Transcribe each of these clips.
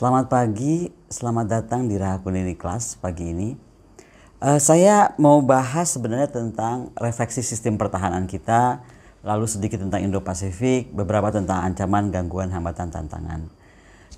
Selamat pagi, selamat datang di Raha Kundini Class pagi ini. Saya mau bahas sebenarnya tentang refleksi sistem pertahanan kita, lalu sedikit tentang Indo-Pasifik, beberapa tentang ancaman, gangguan, hambatan, tantangan.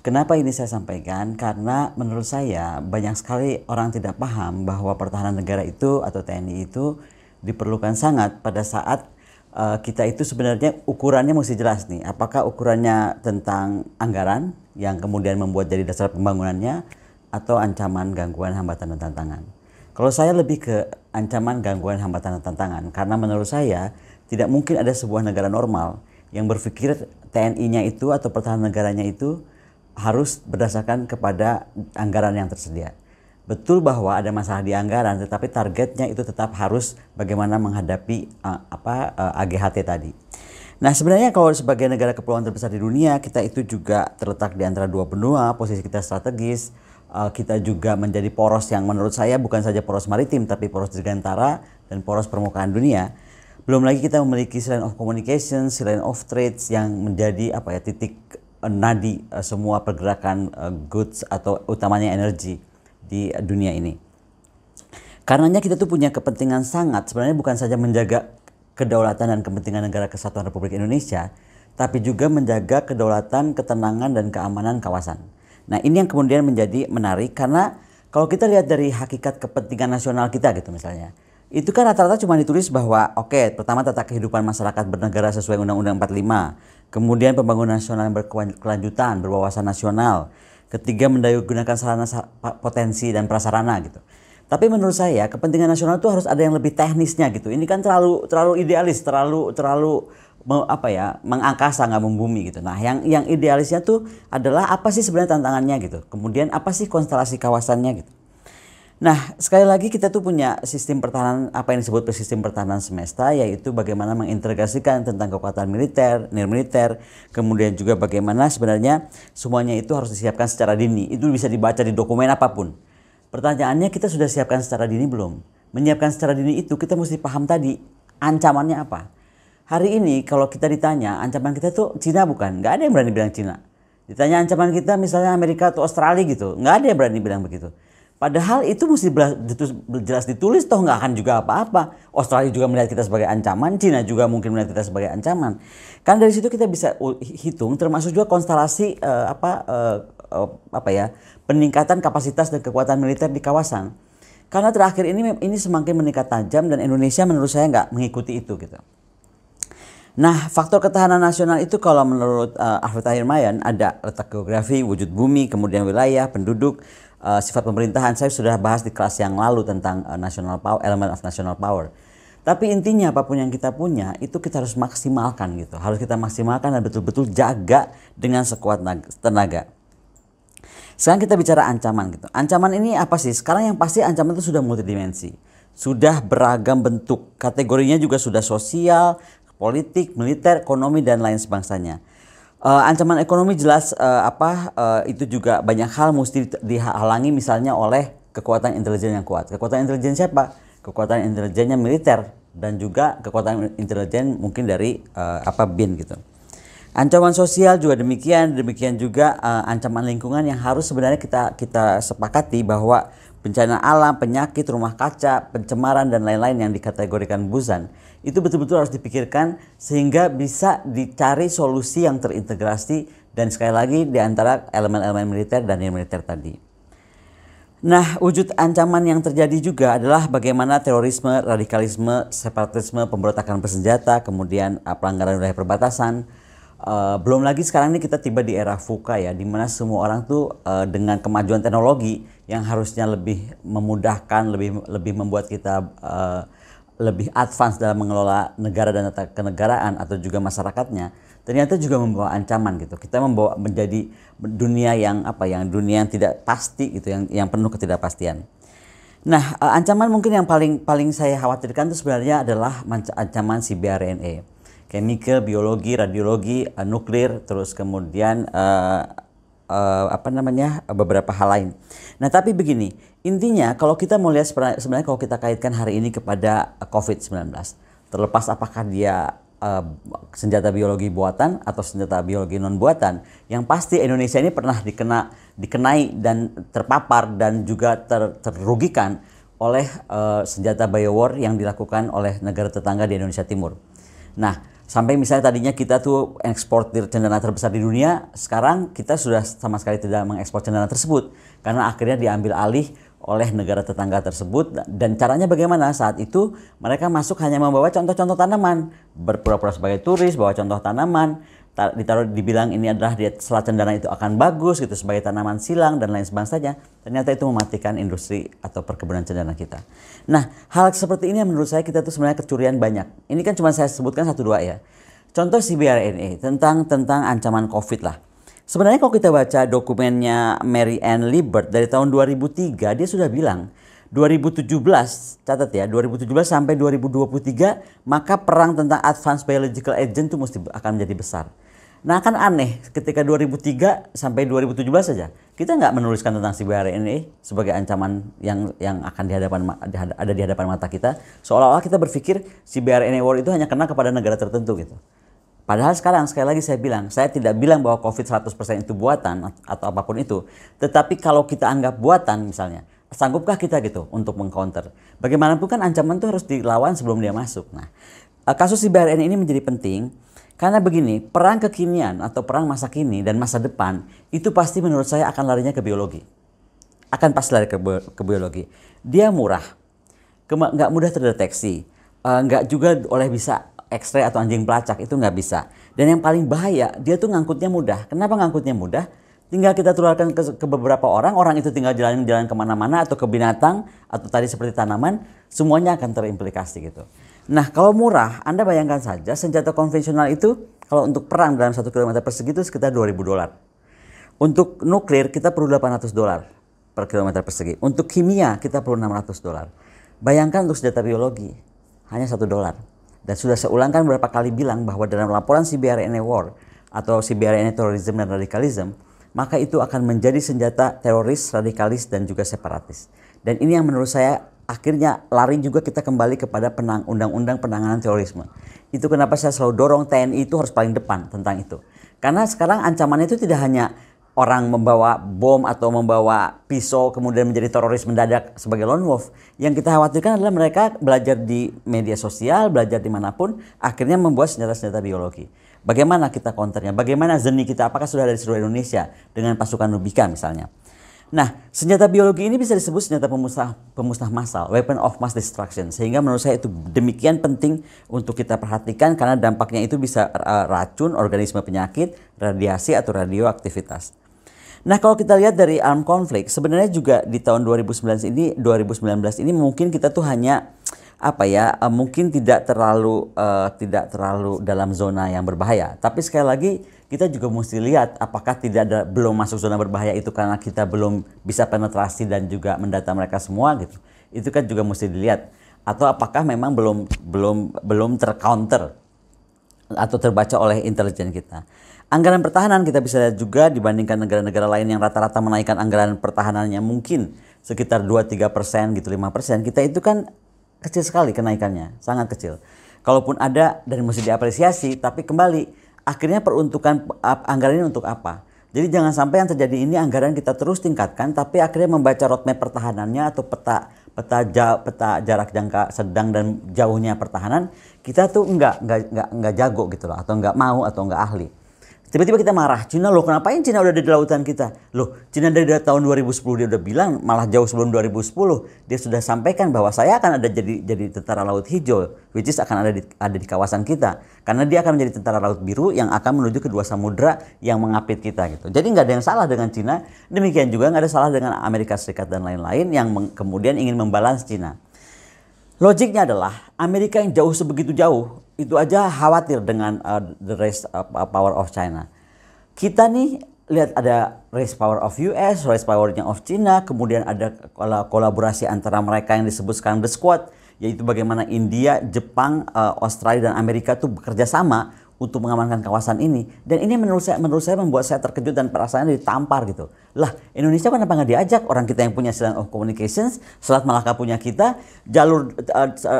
Kenapa ini saya sampaikan? Karena menurut saya banyak sekali orang tidak paham bahwa pertahanan negara itu atau TNI itu diperlukan sangat pada saat kita itu sebenarnya ukurannya mesti jelas nih. Apakah ukurannya tentang anggaran yang kemudian membuat jadi dasar pembangunannya atau ancaman, gangguan, hambatan, dan tantangan. Kalau saya lebih ke ancaman, gangguan, hambatan, dan tantangan karena menurut saya tidak mungkin ada sebuah negara normal yang berpikir TNI-nya itu atau pertahanan negaranya itu harus berdasarkan kepada anggaran yang tersedia. Betul bahwa ada masalah di anggaran, tetapi targetnya itu tetap harus bagaimana menghadapi AGHT tadi. Nah, sebenarnya kalau sebagai negara kepulauan terbesar di dunia, kita itu juga terletak di antara dua benua, posisi kita strategis. Kita juga menjadi poros yang menurut saya bukan saja poros maritim, tapi poros dirgantara dan poros permukaan dunia. Belum lagi kita memiliki line of communication, line of trades yang menjadi titik nadi semua pergerakan goods atau utamanya energi di dunia ini. Karenanya kita tuh punya kepentingan sangat sebenarnya bukan saja menjaga kedaulatan dan kepentingan negara kesatuan Republik Indonesia, tapi juga menjaga kedaulatan, ketenangan, dan keamanan kawasan. Nah, ini yang kemudian menjadi menarik karena kalau kita lihat dari hakikat kepentingan nasional kita gitu misalnya, itu kan rata-rata cuma ditulis bahwa pertama tata kehidupan masyarakat bernegara sesuai Undang-Undang 45, kemudian pembangunan nasional yang berkelanjutan, berwawasan nasional, ketiga mendayung-gunakan sarana potensi dan prasarana gitu. Tapi menurut saya kepentingan nasional itu harus ada yang lebih teknisnya gitu. Ini kan terlalu idealis, terlalu mengangkasa, nggak membumi gitu. Nah, yang idealisnya tuh adalah apa sih sebenarnya tantangannya gitu. Kemudian apa sih konstelasi kawasannya gitu. Nah, sekali lagi kita tuh punya sistem pertahanan apa yang disebut sistem pertahanan semesta, yaitu bagaimana mengintegrasikan tentang kekuatan militer, nirmiliter, kemudian juga bagaimana sebenarnya semuanya itu harus disiapkan secara dini. Itu bisa dibaca di dokumen apapun. Pertanyaannya, kita sudah siapkan secara dini belum? Menyiapkan secara dini itu kita mesti paham tadi ancamannya apa. Hari ini kalau kita ditanya ancaman kita tuh Cina bukan? Nggak ada yang berani bilang Cina. Ditanya ancaman kita misalnya Amerika atau Australia gitu, nggak ada yang berani bilang begitu. Padahal itu mesti jelas ditulis, toh nggak akan juga apa-apa. Australia juga melihat kita sebagai ancaman, Cina juga mungkin melihat kita sebagai ancaman. Kan dari situ kita bisa hitung, termasuk juga konstelasi peningkatan kapasitas dan kekuatan militer di kawasan. Karena terakhir ini semakin meningkat tajam dan Indonesia menurut saya nggak mengikuti itu gitu. Nah, faktor ketahanan nasional itu kalau menurut Alfred Airmayan ada letak geografi, wujud bumi, kemudian wilayah, penduduk, sifat pemerintahan. Saya sudah bahas di kelas yang lalu tentang national power, element of national power. Tapi intinya apapun yang kita punya itu kita harus maksimalkan gitu. Harus kita maksimalkan dan betul-betul jaga dengan sekuat tenaga. Sekarang kita bicara ancaman gitu. Ancaman ini apa sih? Sekarang yang pasti ancaman itu sudah multidimensi. Sudah beragam bentuk. Kategorinya juga sudah sosial, politik, militer, ekonomi, dan lain sebangsanya. Ancaman ekonomi jelas itu juga banyak hal mesti dihalangi misalnya oleh kekuatan intelijen yang kuat. Kekuatan intelijen siapa? Kekuatan intelijennya militer dan juga kekuatan intelijen mungkin dari BIN gitu. Ancaman sosial juga demikian juga ancaman lingkungan yang harus sebenarnya kita sepakati bahwa bencana alam, penyakit, rumah kaca, pencemaran dan lain-lain yang dikategorikan busan itu betul-betul harus dipikirkan sehingga bisa dicari solusi yang terintegrasi dan sekali lagi di antara elemen-elemen militer dan non-militer tadi. Nah, wujud ancaman yang terjadi juga adalah bagaimana terorisme, radikalisme, separatisme, pemberontakan bersenjata, kemudian pelanggaran wilayah perbatasan. Belum lagi sekarang ini kita tiba di era VUCA ya, di mana semua orang tuh dengan kemajuan teknologi yang harusnya lebih memudahkan, lebih membuat kita lebih advance dalam mengelola negara dan tata kenegaraan atau juga masyarakatnya, ternyata juga membawa ancaman gitu. Kita membawa menjadi dunia yang dunia yang tidak pasti gitu, yang penuh ketidakpastian. Nah, ancaman mungkin yang paling saya khawatirkan itu sebenarnya adalah ancaman CBRNE. Chemical, biologi, radiologi, nuklir, terus kemudian beberapa hal lain. Nah, tapi begini, intinya kalau kita mau lihat sebenarnya kalau kita kaitkan hari ini kepada COVID-19, terlepas apakah dia senjata biologi buatan atau senjata biologi non buatan, yang pasti Indonesia ini pernah dikenai dan terpapar dan juga terrugikan oleh senjata biowar yang dilakukan oleh negara tetangga di Indonesia Timur. Nah, sampai misalnya tadinya kita tuh eksportir cendana terbesar di dunia, sekarang kita sudah sama sekali tidak mengekspor cendana tersebut karena akhirnya diambil alih oleh negara tetangga tersebut. Dan caranya bagaimana? Saat itu mereka masuk hanya membawa contoh-contoh tanaman, berpura-pura sebagai turis, bawa contoh tanaman, dibilang ini adalah selat cendana itu akan bagus gitu sebagai tanaman silang dan lain sebagainya. Ternyata itu mematikan industri atau perkebunan cendana kita. Nah, hal seperti ini yang menurut saya kita tuh sebenarnya kecurian banyak. Ini kan cuma saya sebutkan 1-2 ya. Contoh CBRNA tentang ancaman COVID lah. Sebenarnya kalau kita baca dokumennya Mary Ann Liebert dari tahun 2003, dia sudah bilang 2017, catat ya, 2017 sampai 2023 maka perang tentang advanced biological agent itu akan menjadi besar. Nah, kan aneh ketika 2003 sampai 2017 saja kita nggak menuliskan tentang CBRNA sebagai ancaman yang akan ada di hadapan mata kita, seolah-olah kita berpikir CBRNA war itu hanya kena kepada negara tertentu gitu. Padahal sekarang sekali lagi saya bilang, saya tidak bilang bahwa COVID 100% itu buatan atau apapun itu. Tetapi kalau kita anggap buatan misalnya, sanggupkah kita gitu untuk mengcounter? Bagaimanapun kan ancaman itu harus dilawan sebelum dia masuk. Nah, kasus CBRN ini menjadi penting karena begini, perang kekinian atau perang masa kini dan masa depan itu pasti menurut saya akan larinya ke biologi. Akan pasti lari ke biologi. Dia murah, nggak mudah terdeteksi, nggak juga oleh bisa X-ray atau anjing pelacak, itu nggak bisa. Dan yang paling bahaya, dia tuh ngangkutnya mudah. Kenapa ngangkutnya mudah? Tinggal kita tularkan ke beberapa orang itu tinggal jalan-jalan kemana-mana atau ke binatang atau tadi seperti tanaman, semuanya akan terimplikasi gitu. Nah, kalau murah, Anda bayangkan saja senjata konvensional itu kalau untuk perang dalam 1 km persegi itu sekitar $2.000. Untuk nuklir kita perlu $800 per kilometer persegi. Untuk kimia kita perlu $600. Bayangkan untuk senjata biologi hanya $1. Dan sudah saya ulangkan beberapa kali bilang bahwa dalam laporan CBRNA War atau CBRNA Terorisme dan Radikalisme, maka itu akan menjadi senjata teroris, radikalis, dan juga separatis. Dan ini yang menurut saya akhirnya lari juga kita kembali kepada undang-undang penanganan terorisme. Itu kenapa saya selalu dorong TNI itu harus paling depan tentang itu. Karena sekarang ancamannya itu tidak hanya orang membawa bom atau membawa pisau kemudian menjadi teroris mendadak sebagai lone wolf. Yang kita khawatirkan adalah mereka belajar di media sosial, belajar dimanapun, akhirnya membuat senjata-senjata biologi. Bagaimana kita counternya? Bagaimana ZENI kita? Apakah sudah ada di seluruh Indonesia dengan pasukan Nubika misalnya? Nah, senjata biologi ini bisa disebut senjata pemusnah massal, weapon of mass destruction. Sehingga menurut saya itu demikian penting untuk kita perhatikan karena dampaknya itu bisa racun, organisme penyakit, radiasi atau radioaktivitas. Nah, kalau kita lihat dari armed conflict, sebenarnya juga di tahun 2019 ini mungkin kita tuh hanya mungkin tidak terlalu dalam zona yang berbahaya. Tapi sekali lagi kita juga mesti lihat apakah belum masuk zona berbahaya itu karena kita belum bisa penetrasi dan juga mendata mereka semua gitu. Itu kan juga mesti dilihat. Atau apakah memang belum tercounter atau terbaca oleh intelijen kita. Anggaran pertahanan kita bisa lihat juga dibandingkan negara-negara lain yang rata-rata menaikkan anggaran pertahanannya mungkin sekitar 2-3% gitu, 5%. Kita itu kan kecil sekali kenaikannya, sangat kecil. Kalaupun ada dan mesti diapresiasi, tapi kembali akhirnya peruntukan anggaran ini untuk apa? Jadi jangan sampai yang terjadi ini anggaran kita terus tingkatkan, tapi akhirnya membaca roadmap pertahanannya atau peta jarak jangka sedang dan jauhnya pertahanan kita tuh nggak jago gitu loh, atau nggak mau atau nggak ahli. Tiba-tiba kita marah, Cina loh kenapain Cina udah ada di lautan kita? Loh, Cina dari tahun 2010 dia udah bilang, malah jauh sebelum 2010 dia sudah sampaikan bahwa saya akan ada jadi tentara laut hijau, which is akan ada di kawasan kita. Karena dia akan menjadi tentara laut biru yang akan menuju ke 2 samudra yang mengapit kita gitu. Jadi nggak ada yang salah dengan Cina, demikian juga nggak ada salah dengan Amerika Serikat dan lain-lain yang kemudian ingin membalans Cina. Logiknya adalah Amerika yang jauh sebegitu jauh itu aja khawatir dengan the race power of China. Kita nih lihat ada race power of US, race powernya of China, kemudian ada kolaborasi antara mereka yang disebut sekarang The Squad, yaitu bagaimana India, Jepang, Australia dan Amerika tuh bekerja sama untuk mengamankan kawasan ini. Dan ini menurut saya membuat saya terkejut dan perasaannya ditampar gitu. Lah, Indonesia kenapa nggak diajak? Orang kita yang punya Silent of Communications, Selat Malaka punya kita, jalur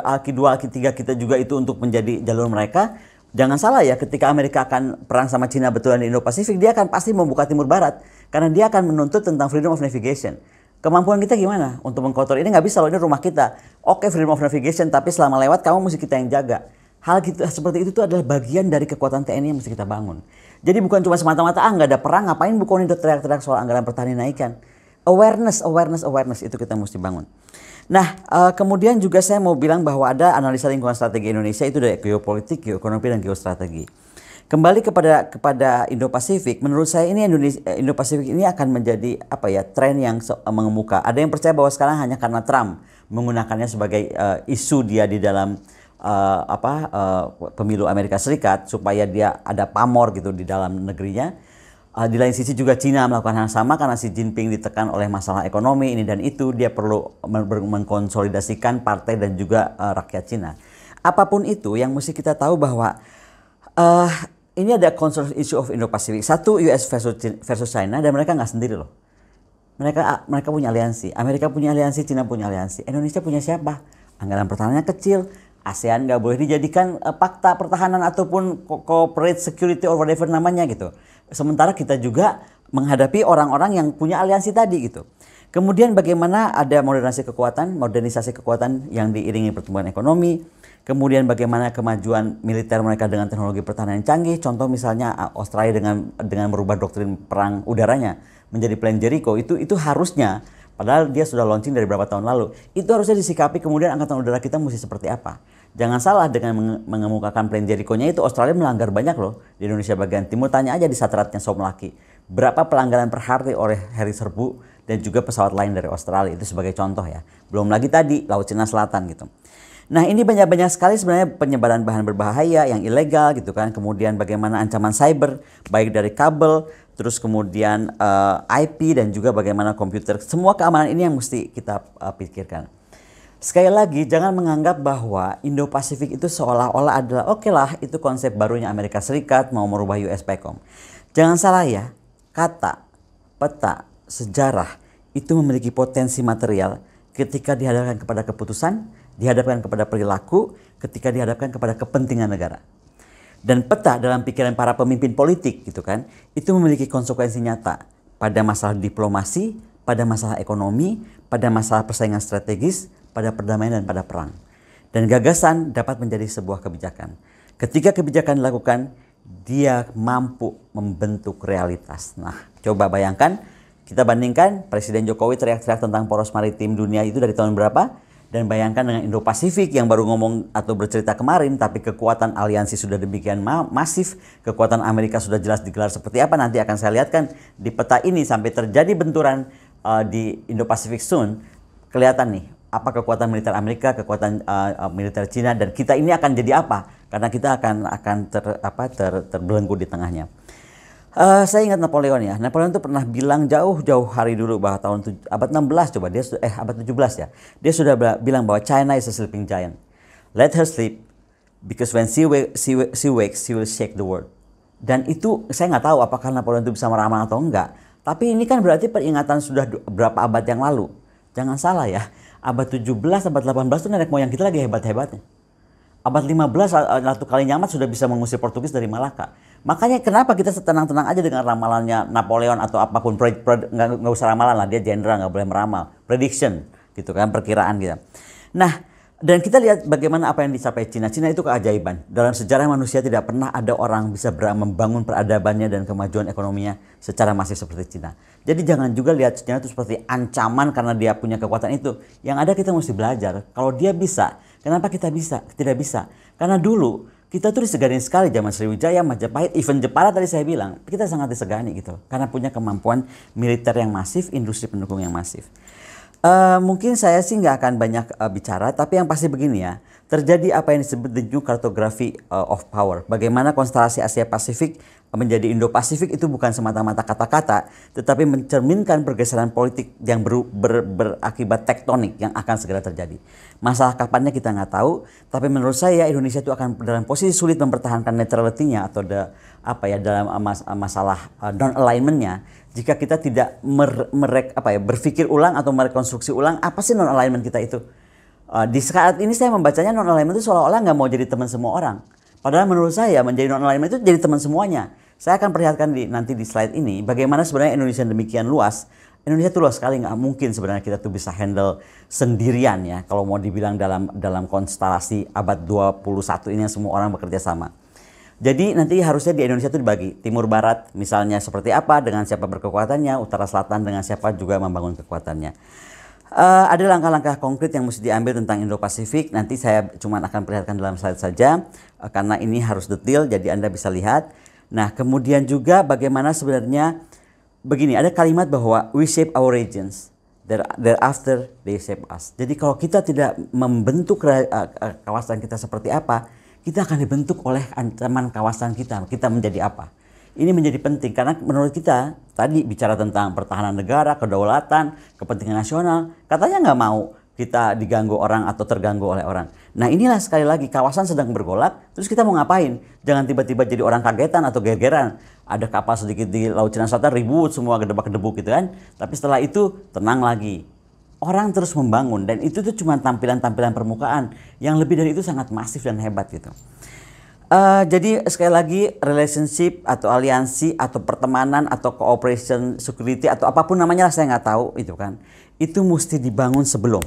Alki 2, Alki 3 kita juga itu untuk menjadi jalur mereka. Jangan salah ya, ketika Amerika akan perang sama Cina betulan di Indo-Pasifik, dia akan pasti membuka timur barat. Karena dia akan menuntut tentang freedom of navigation. Kemampuan kita gimana untuk mengkontrol ini? Nggak bisa loh, ini rumah kita. Oke, freedom of navigation, tapi selama lewat kamu mesti kita yang jaga. Hal gitu, seperti itu tuh adalah bagian dari kekuatan TNI yang mesti kita bangun. Jadi bukan cuma semata-mata, nggak ada perang, ngapain Bukonin itu teriak-teriak soal anggaran pertahanan naikkan. Awareness itu kita mesti bangun. Nah, kemudian juga saya mau bilang bahwa ada analisa lingkungan strategi Indonesia itu dari geopolitik, geoekonomi, dan geostrategi. Kembali kepada Indo-Pasifik, menurut saya ini Indo-Pasifik ini akan menjadi tren yang mengemuka. Ada yang percaya bahwa sekarang hanya karena Trump menggunakannya sebagai isu dia di dalam pemilu Amerika Serikat supaya dia ada pamor gitu di dalam negerinya. Di lain sisi juga Cina melakukan hal yang sama karena Xi Jinping ditekan oleh masalah ekonomi ini dan itu, dia perlu mengkonsolidasikan partai dan juga rakyat Cina. Apapun itu, yang mesti kita tahu bahwa ini ada controversial issue of Indo-Pacific. Satu, US versus China, dan mereka nggak sendiri loh. Mereka punya aliansi. Amerika punya aliansi, Cina punya aliansi. Indonesia punya siapa? Anggaran pertahanannya kecil. ASEAN nggak boleh dijadikan fakta pertahanan ataupun corporate security or whatever namanya gitu. Sementara kita juga menghadapi orang-orang yang punya aliansi tadi gitu. Kemudian bagaimana ada modernisasi kekuatan yang diiringi pertumbuhan ekonomi. Kemudian bagaimana kemajuan militer mereka dengan teknologi pertahanan yang canggih. Contoh misalnya Australia dengan merubah doktrin perang udaranya menjadi Plan Jericho. Itu harusnya, padahal dia sudah launching dari beberapa tahun lalu. Itu harusnya disikapi, kemudian angkatan udara kita mesti seperti apa. Jangan salah, dengan mengemukakan Plan Jericho-nya itu Australia melanggar banyak loh di Indonesia bagian timur. Tanya aja di Satratnya Somlaki. Berapa pelanggaran per hari oleh Heri Serbu dan juga pesawat lain dari Australia. Itu sebagai contoh ya. Belum lagi tadi Laut Cina Selatan gitu. Nah, ini banyak sekali sebenarnya penyebaran bahan berbahaya yang ilegal gitu kan. Kemudian bagaimana ancaman cyber baik dari kabel, terus kemudian IP dan juga bagaimana komputer. Semua keamanan ini yang mesti kita pikirkan. Sekali lagi, jangan menganggap bahwa Indo-Pasifik itu seolah-olah adalah oke lah, itu konsep barunya Amerika Serikat mau merubah US PACOM. Jangan salah ya, kata, peta, sejarah itu memiliki potensi material ketika dihadapkan kepada keputusan, dihadapkan kepada perilaku, ketika dihadapkan kepada kepentingan negara. Dan peta dalam pikiran para pemimpin politik gitu kan, itu memiliki konsekuensi nyata pada masalah diplomasi, pada masalah ekonomi, pada masalah persaingan strategis, pada perdamaian dan pada perang. Dan gagasan dapat menjadi sebuah kebijakan. Ketika kebijakan dilakukan, dia mampu membentuk realitas. Nah, coba bayangkan, kita bandingkan Presiden Jokowi teriak-teriak tentang poros maritim dunia itu dari tahun berapa? Dan bayangkan dengan Indo-Pasifik yang baru ngomong atau bercerita kemarin, tapi kekuatan aliansi sudah demikian masif, kekuatan Amerika sudah jelas digelar seperti apa, nanti akan saya lihatkan di peta ini sampai terjadi benturan di Indo-Pasifik soon, kelihatan nih apa kekuatan militer Amerika, kekuatan militer Cina, dan kita ini akan jadi apa? Karena kita akan terbelenggu di tengahnya. Saya ingat Napoleon ya. Napoleon itu pernah bilang jauh-jauh hari dulu bahwa abad 16 coba dia abad 17 ya. Dia sudah bilang bahwa China is a sleeping giant. Let her sleep because when she wakes she will shake the world. Dan itu saya nggak tahu apakah Napoleon itu bisa meramal atau enggak. Tapi ini kan berarti peringatan sudah berapa abad yang lalu. Jangan salah ya. Abad 17, abad 18 itu nenek moyang kita lagi hebat-hebatnya. Abad 15 Ratu Kalinyamat sudah bisa mengusir Portugis dari Malaka. Makanya kenapa kita setenang-tenang aja dengan ramalannya Napoleon atau apapun, nggak usah ramalan lah, dia jenderal nggak boleh meramal, prediction gitu kan, perkiraan gitu. Nah, dan kita lihat bagaimana apa yang dicapai Cina. Cina itu keajaiban. Dalam sejarah manusia tidak pernah ada orang bisa membangun peradabannya dan kemajuan ekonominya secara masif seperti Cina. Jadi jangan juga lihat Cina itu seperti ancaman karena dia punya kekuatan itu. Yang ada kita mesti belajar. Kalau dia bisa, kenapa kita tidak bisa? Karena dulu kita tuh disegani sekali zaman Sriwijaya, Majapahit, even Jepara tadi saya bilang. Kita sangat disegani gitu. Karena punya kemampuan militer yang masif, industri pendukung yang masif. Mungkin saya sih nggak akan banyak bicara, tapi yang pasti begini ya, terjadi apa yang disebut the new cartography of power. Bagaimana konstelasi Asia Pasifik menjadi Indo-Pasifik itu bukan semata-mata kata-kata, tetapi mencerminkan pergeseran politik yang berakibat tektonik yang akan segera terjadi. Masalah kapannya kita nggak tahu, tapi menurut saya Indonesia itu akan dalam posisi sulit mempertahankan neutrality-nya atau dalam masalah non-alignment-nya. Jika kita tidak berpikir ulang atau merekonstruksi ulang apa sih non-alignment kita itu. Di saat ini saya membacanya non-alignment itu seolah-olah nggak mau jadi teman semua orang. Padahal menurut saya menjadi non-alignment itu jadi teman semuanya. Saya akan perlihatkan nanti di slide ini bagaimana sebenarnya Indonesia demikian luas. Indonesia itu luas sekali, nggak mungkin sebenarnya kita tuh bisa handle sendirian ya. Kalau mau dibilang dalam konstelasi abad 21 ini yang semua orang bekerja sama. Jadi nanti harusnya di Indonesia itu dibagi timur barat misalnya seperti apa dengan siapa berkekuatannya, utara selatan dengan siapa juga membangun kekuatannya. Ada langkah-langkah konkret yang mesti diambil tentang Indo-Pasifik. Nanti saya cuma akan perlihatkan dalam slide saja karena ini harus detail jadi Anda bisa lihat. Nah kemudian juga bagaimana sebenarnya begini, ada kalimat bahwa we shape our regions, thereafter they shape us. Jadi kalau kita tidak membentuk kawasan kita seperti apa, kita akan dibentuk oleh ancaman kawasan kita menjadi apa. Ini menjadi penting karena menurut kita tadi bicara tentang pertahanan negara, kedaulatan, kepentingan nasional, katanya nggak mau kita diganggu orang atau terganggu oleh orang. Nah inilah sekali lagi kawasan sedang bergolak, terus kita mau ngapain? Jangan tiba-tiba jadi orang kagetan atau gegeran. Ada kapal sedikit di Laut Cina Selatan ribut semua gedebak-gedebuk gitu kan. Tapi setelah itu tenang lagi. Orang terus membangun dan itu tuh cuma tampilan-tampilan permukaan. Yang lebih dari itu sangat masif dan hebat gitu. Jadi sekali lagi relationship atau aliansi atau pertemanan atau cooperation security atau apapun namanya lah saya nggak tahu itu kan. Itu mesti dibangun sebelum.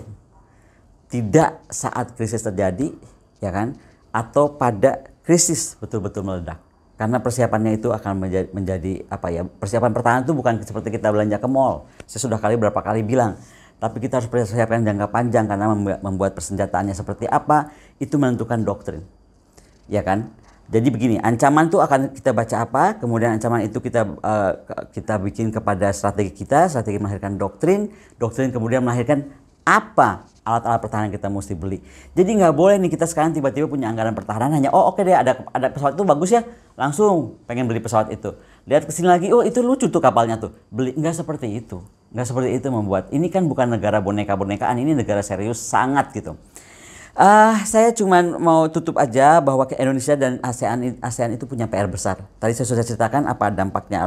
Tidak saat krisis terjadi ya kan atau pada krisis betul-betul meledak. Karena persiapannya itu akan menjadi apa ya? Persiapan pertahanan itu bukan seperti kita belanja ke mall. Saya sudah berapa kali bilang. Tapi kita harus persiapkan jangka panjang karena membuat persenjataannya seperti apa itu menentukan doktrin. Ya kan? Jadi begini, ancaman itu akan kita baca apa, kemudian ancaman itu kita bikin kepada strategi kita, strategi melahirkan doktrin, doktrin kemudian melahirkan apa alat-alat pertahanan kita mesti beli. Jadi nggak boleh nih kita sekarang tiba-tiba punya anggaran pertahanan hanya oke deh ada pesawat itu bagus ya, langsung pengen beli pesawat itu. Lihat kesini lagi, itu lucu tuh kapalnya tuh, beli. Nggak seperti itu, nggak seperti itu membuat. Ini kan bukan negara boneka-bonekaan, ini negara serius sangat gitu. Saya cuma mau tutup aja bahwa Indonesia dan ASEAN itu punya PR besar. Tadi saya sudah ceritakan apa dampaknya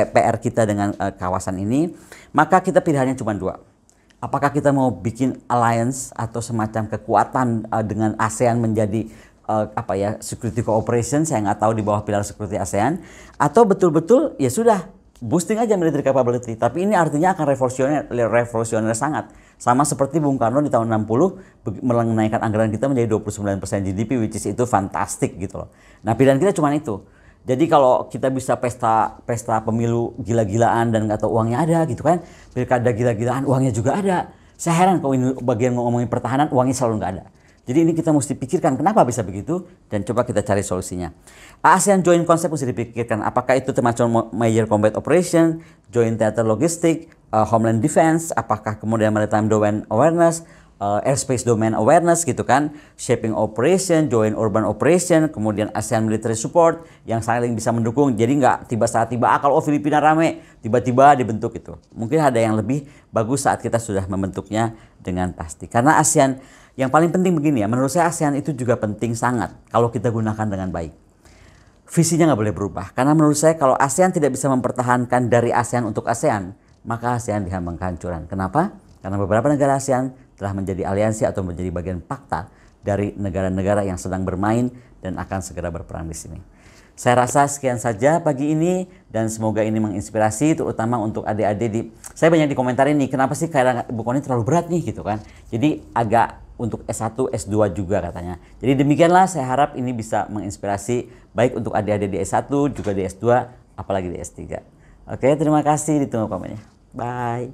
PR kita dengan kawasan ini. Maka kita pilihannya cuma dua. Apakah kita mau bikin alliance atau semacam kekuatan dengan ASEAN menjadi security cooperation, saya nggak tahu di bawah pilar security ASEAN, atau betul-betul ya sudah boosting aja military capability. Tapi ini artinya akan revolusioner sangat. Sama seperti Bung Karno di tahun 60 menaikkan anggaran kita menjadi 29% GDP, which is itu fantastic gitu loh. Nah pilihan kita cuma itu. Jadi kalau kita bisa pesta pemilu gila-gilaan dan nggak tahu uangnya ada gitu kan, pilkada gila-gilaan uangnya juga ada. Saya heran kalau ini bagian ngomongin pertahanan uangnya selalu nggak ada. Jadi ini kita mesti pikirkan kenapa bisa begitu dan coba kita cari solusinya. ASEAN Joint Concept mesti dipikirkan apakah itu termasuk Major Combat Operation, Joint Theater Logistic, Homeland Defense, apakah kemudian Maritime Domain Awareness, Airspace Domain Awareness gitu kan, Shaping Operation, Joint Urban Operation, kemudian ASEAN Military Support yang saling bisa mendukung. Jadi nggak tiba-tiba kalau Filipina rame, tiba-tiba dibentuk itu. Mungkin ada yang lebih bagus saat kita sudah membentuknya dengan pasti. Karena ASEAN yang paling penting begini ya, menurut saya ASEAN itu juga penting sangat kalau kita gunakan dengan baik. Visinya nggak boleh berubah. Karena menurut saya kalau ASEAN tidak bisa mempertahankan dari ASEAN untuk ASEAN, maka ASEAN dihambang kehancuran. Kenapa? Karena beberapa negara ASEAN telah menjadi aliansi atau menjadi bagian fakta dari negara-negara yang sedang bermain dan akan segera berperang di sini. Saya rasa sekian saja pagi ini dan semoga ini menginspirasi terutama untuk adik-adik saya banyak dikomentarin nih kenapa sih kayak buku ini terlalu berat nih gitu kan. Jadi agak untuk S1, S2 juga katanya. Jadi demikianlah saya harap ini bisa menginspirasi baik untuk adik-adik di S1 juga di S2 apalagi di S3. Oke, terima kasih, ditunggu komennya. Bye.